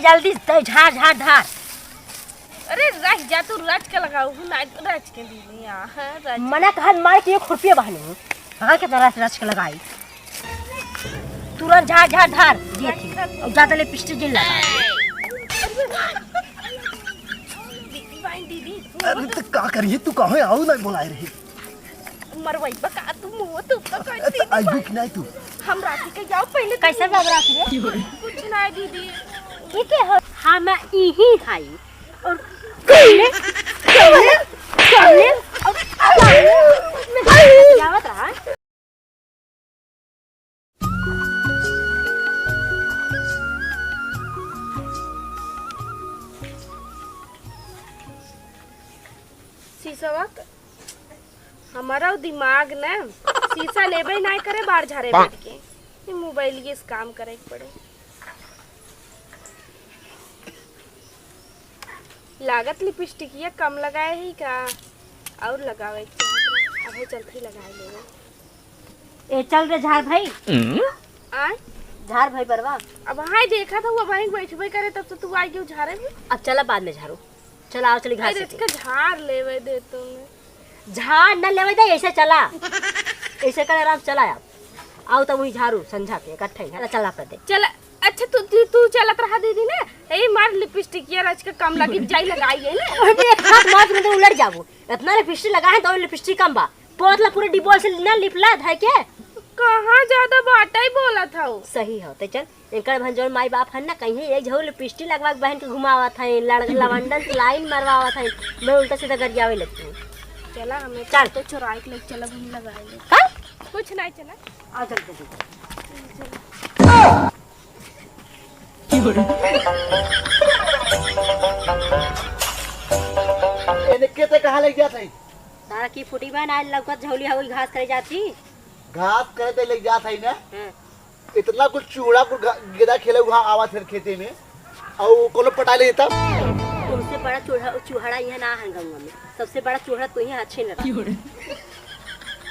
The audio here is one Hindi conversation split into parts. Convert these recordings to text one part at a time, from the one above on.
जल्दी झाड़ झाड़ धार। अरे रच जा तू रच के लगाऊ ना रच के दीदी हां मना कहन मार के 1 रुपया बहनी हां के तरह रच के लगाई तुरंत झाड़ झाड़ धार ये थी और ज्यादा ले पिस्टल जिल लगा। दीदी अरे तो का करिए तू कहां आओ ना बुलाए रही मरवाई बका तू मुंह तू तो करती आई बुक नहीं तू हम राती के जाओ पहले कैसे बाबू राखी रे कुछ ना दीदी ठीक है हो हां मैं यही खाई और चले चले यावत रहा शीशा हमारा दिमाग ना शीशा लेबे नहीं करे बाहर झारे बैठ के ये मोबाइल के काम करे पड़े लागत लिपस्टिक ये कम लगाए ही का और लगावे अब वो चलती लगाए ले ए चल रे झाड़ भाई आ झाड़ भाई बरवा अब हां देखा था वो वहीं बैठबे करे तब तो तू आई क्यों झारे में अब चला बाद में झाड़ू चला आओ चली घास इसका झाड़ लेवे दे तुमने झाड़ न लेवे दे ऐसे चला ऐसे कर आराम चला आप आओ तो वही झाड़ू संझा के इकट्ठे है चला पे दे चल अच्छा तू चलत रहा दीदी ना ए मार लिपस्टिक ये रच के कम लगी जाई लगाई है ना और एक हाथ मार में तो उलट जाबो इतना लिपस्टिक लगाए तो लिपस्टिक कम बा पोतला पूरे डिब्बा से ना लिपला है के कहां ज्यादा बाटा ही बोला था वो सही हो तो चल इनकर भंजोर माई बाप है ना कहीं एक झोल लिपस्टिक लगवा के बहन के घुमावा था लवंडन से लाइन मरवावा था मैं उल्टा सीधा कर जावे लगती हूं चला हमें चल तो चुराई के लेके चला हम लगाएंगे कल कुछ नहीं चला आ चल के इनके ते कहां ले गया था तारा की फुटी बहन आज लगत झोली हवल घास करे जाती घास करे ते ले गया था ना हां इतना कुछ चूड़ा को गिदा खेले वहां आवा थे खेते में और कोनो पटा ले तब तुमसे बड़ा चूहड़ा यहाँ ना है गाँव में सबसे बड़ा चूहड़ा तो यहाँ अच्छे न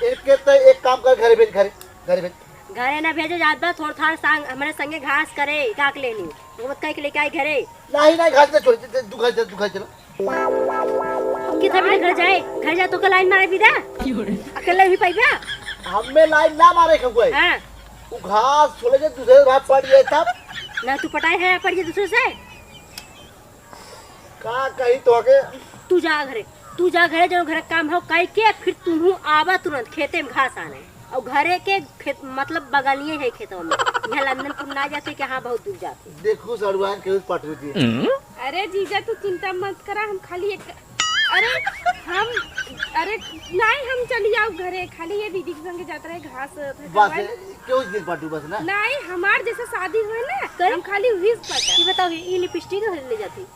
इनके ते एक काम कर घरे भेज घरे ना भेजे जात बा थोड़ा संग हमारे संगे घास करे काक लेनी वो मत कह के लेके आई घरे नहीं घास ना छोड़ तू घर चलो कितना भी घर जाए तो लाइन मारे भी दा अकेले भी पाइबा हमें लाइन ना मारे कोई हां वो घास छोड़े जे दूसरे भाग पड़ गए तब ना तू पटाए है पड़ गए दूसरे से का कही तो के तू जा घरे जो घर काम हो कह के फिर तू आवा तुरंत खेते में घास आने और घरे के खेत मतलब बगलिए है खेतों में यहाँ लंदनपुर ना जाते कि हाँ बहुत दूर जाते देखो सड़वान के उस पट रही है अरे जीजा तू चिंता मत करा हम खाली एक अरे नहीं हम चली आओ घरे खाली ये दीदी के संग जाते रहे घास बस क्यों दिन पटू बस ना नहीं हमार जैसे शादी हुए ना हम खाली हुई पटा ये बताओ ये लिपस्टिक ले जाती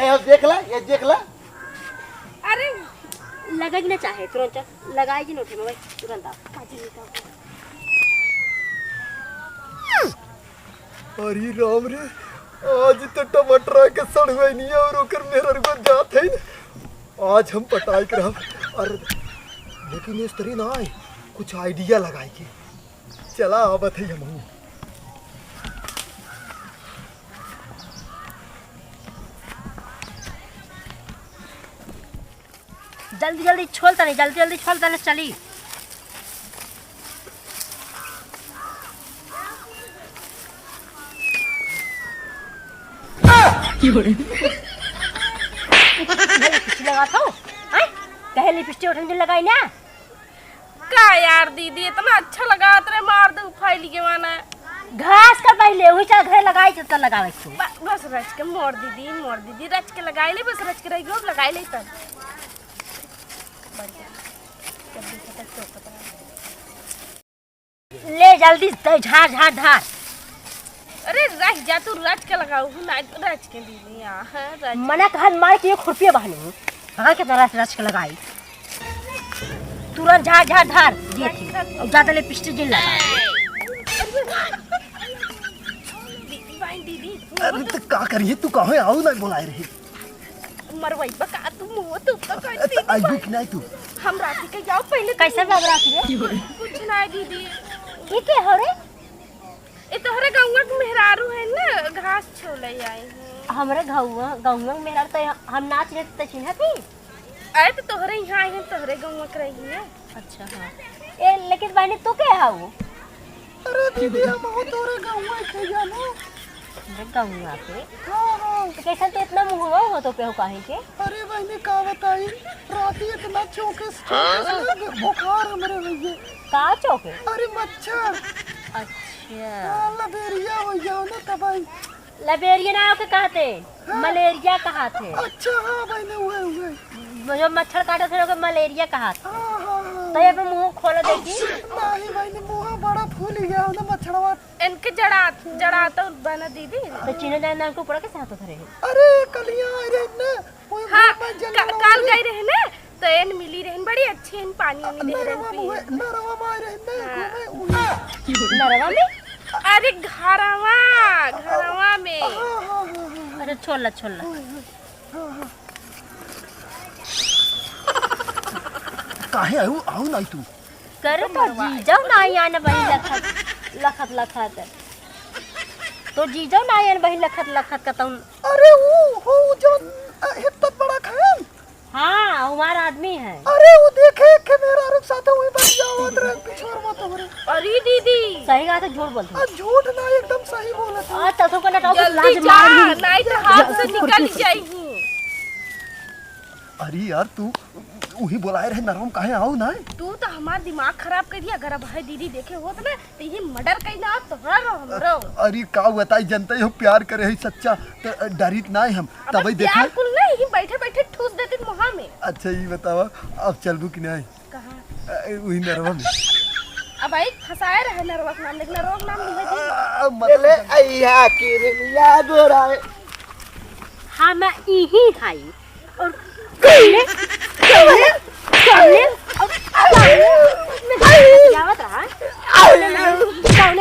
ये देख ला अरे लगा ही ना चाहे तुरंत लगाएगी नोटे में भाई तुरंत आप अरे राम रे आज तो टमाटर के सड़वे नहीं और ओकर मेरा को जात है आज हम पटाई कर अरे लेकिन इस तरह ना आए कुछ आइडिया लगाई के चला आवत है हम जल्दी छोलता नहीं जल्दी छोलता नहीं चली लगा था कहे लिपस्टिक उठने लगाई ना का यार दीदी इतना अच्छा लगा तेरे मार दे फाइल के माना घास का पहले वही चल घर लगाई तो लगावे बस रच के मोड़ दीदी रच के लगाई ले बस रच के रही गो लगाई ले तब ले जल्दी झाड़ झाड़ धार। अरे रच जा तू रच के लगाऊ ना रच के दीदी हां मना कहन मार के 1 रुपया बहनी हां के तरह रच के लगाई तुरंत झाड़ झाड़ धार ये थी और ज्यादा ले पिस्टल जिल लगा। दीदी अरे तो का करिए तू कहां आओ ना बुलाए रही मरवाई बका तू मुंह तू तो करती आई बुक नहीं तू हम राती के जाओ पहले कैसे बाबू राखी रे कुछ ना दीदी ठीक है हो रे ए तोहरे गांव में नाच छोले आई हूँ। हमारे गाँव में मेरा तो हम नाच रहे तो चिन्हती। अरे तो तोहरे यहाँ आई हैं, तोहरे गाँव में रही है। अच्छा हाँ। ए लेकिन बहनी तू क्या है वो? अरे दीदी हम हो तोरे गाँव में थे जानो। मेरे गाँव में आके हाँ। तो कैसा तो इतना मुँह हो तो पे हो काहे के? अरे बहनी का बताई रात ही इतना चौकस बुखार हमरे भैया। का चौके? अरे मच्छर। अच्छा लबेरिया हो जाओ ना तबाई। लबेरिया ना के कहते, मलेरिया कहा थे। अच्छा हाँ बहनी हुए जो मच्छर काटे थे लोग मलेरिया कहा था। हाँ। तो ये पे मुंह खोलो देखी। नहीं बहनी मुँह बड़ा फूल गया ना मच्छरवा। इनके जड़ा तो बना दीदी। तो चीने जाने उनको पड़ा कैसे हाथों धरे? अरे कलियां आ रही ना। हाँ काल गई रहे ना तो एन मिली रहन बड़ी अच्छी एन पानी वानी दे रहन पी। नरवा मार रहे ना नरवा में? अरे घरवा में। अरे छोला छोला। काहे आऊ नहीं तू करे तो जी जाओ ना आने वही लखत तो जी जाओ ना आने वही लखत कहता हूँ। अरे वो जो हित्त बड़ा खाए। हाँ हमारा आदमी है। अरे वो देखे के मेरा रुक साथ हुई बच जावत रे पिछोर मत हो। अरे दीदी सही कहा तो झूठ बोलते हो। झूठ ना एकदम सही बोला था। आज तो को ना जल्दी जा नहीं तो हाथ से निकल जाएगी। अरे यार तू वही बुलाए रहे नरम काहे आओ ना। तू तो हमार दिमाग खराब कर दिया। अगर अब है दीदी देखे होत ना तो ये मर्डर कई ना तोहरा हमरो। अरे का बताई जनता हो प्यार करे है सच्चा तो डरित ना हम तभी देखा प्यार कुल ना ही बैठे ठूस देते मुहा में। अच्छा ये बतावा अब चलबू कि नहीं? कहां? वही नरवा में। अब भाई फसाए रहे नरवा नाम लेकिन नरवा नाम नहीं है ले आया के रे याद हो रहा है। हाँ मैं यही खाई और कौने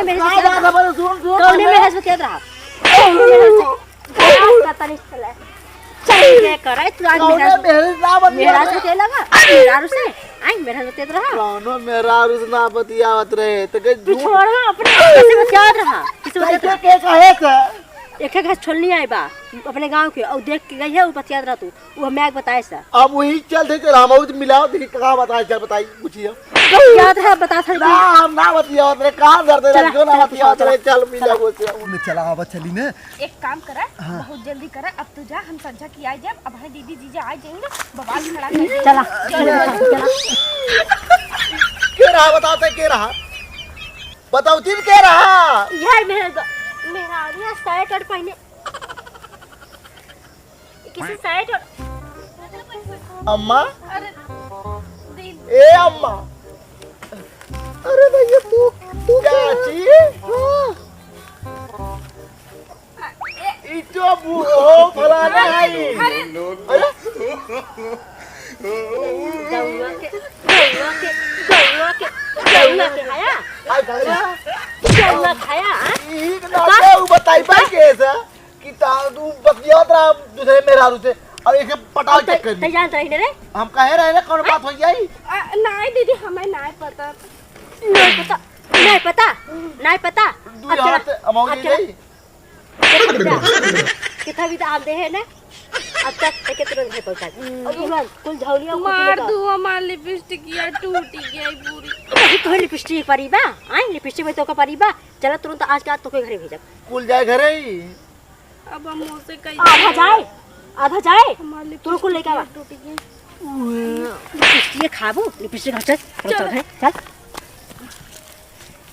मेरे से क्या रहा पता नहीं चला क्या करे तू आज मेरा से क्या लगा मेरा से आई मेरा से क्या रहा कौनो मेरा रुसना बतियावत रहे तो के तू छोड़ अपने कैसे बतिया रहा किसी वजह के कहे का एक घास छोड़नी आई बा अपने गांव के और देख के गई है वो बतिया रहा तू वो हमें बताए सा। अब वही चल थे रामाउत मिलाओ देखी कहां बताए चल बताई पूछिए याद है बता था ना हम ना बतिया रे कहां दर्द रे जो ना बतिया रे चल मिला वो से में चला आवा चली ने। एक काम करा बहुत जल्दी करा अब तू जा हम संझा की आ जाए। अब है दीदी जीजा आ जाएंगे बवाल खड़ा कर चला के रहा बताते के रहा बताओ तीन के रहा यार मेरा आदमी शर्ट और पहने किसी शर्ट और अम्मा अरे दीदी ए अम्मा अरे भैया तू चाची इतो बुओ फलाना है। अरे गौवा के खाया एक ना वो बताई पाई कैसा कि तू बतियात रहा दूसरे मेरा रुसे अब एक पटाव चेक कर ते जानत रही रे हम कहे रहे ना कौन बात हो जाई नहीं दीदी हमें नहीं पता नहीं पता दूर हाथ अमाउंट जाई कितना भी दाम दे है ना अब तक एक तुरंत है पहुंचा और ये कुल झौलियां मार दो हमार लिपस्टिक या टूटी गई पूरी। तो लिपस्टिक परिबा आई लिपस्टिक में तो का परिबा चला तुरंत आज का तो के घरे भेजब कुल जाए घरे ही अब हम मुंह से कहीं आधा जाए हमार तू को लेके आवा टूटी गई। लिपस्टिक खाबो लिपस्टिक चल चल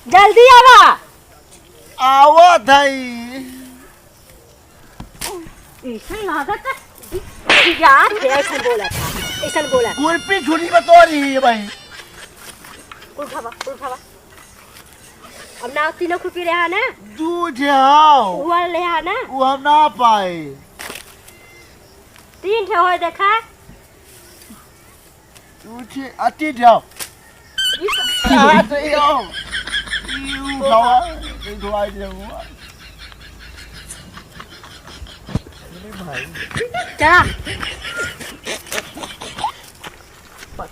जल्दी आवा आवा धाई ऐसा लागत यार ऐसा बोला कुल्फी झूठी बता रही है भाई उठावा अब ना तीनों खुपी रहा ना दूध आओ वो ले आ ना वो हम ना पाए 3 ठे होय देखा दूध अति जाओ आ तो यो यू खावा ये धोआई जाऊंगा अरे भाई चला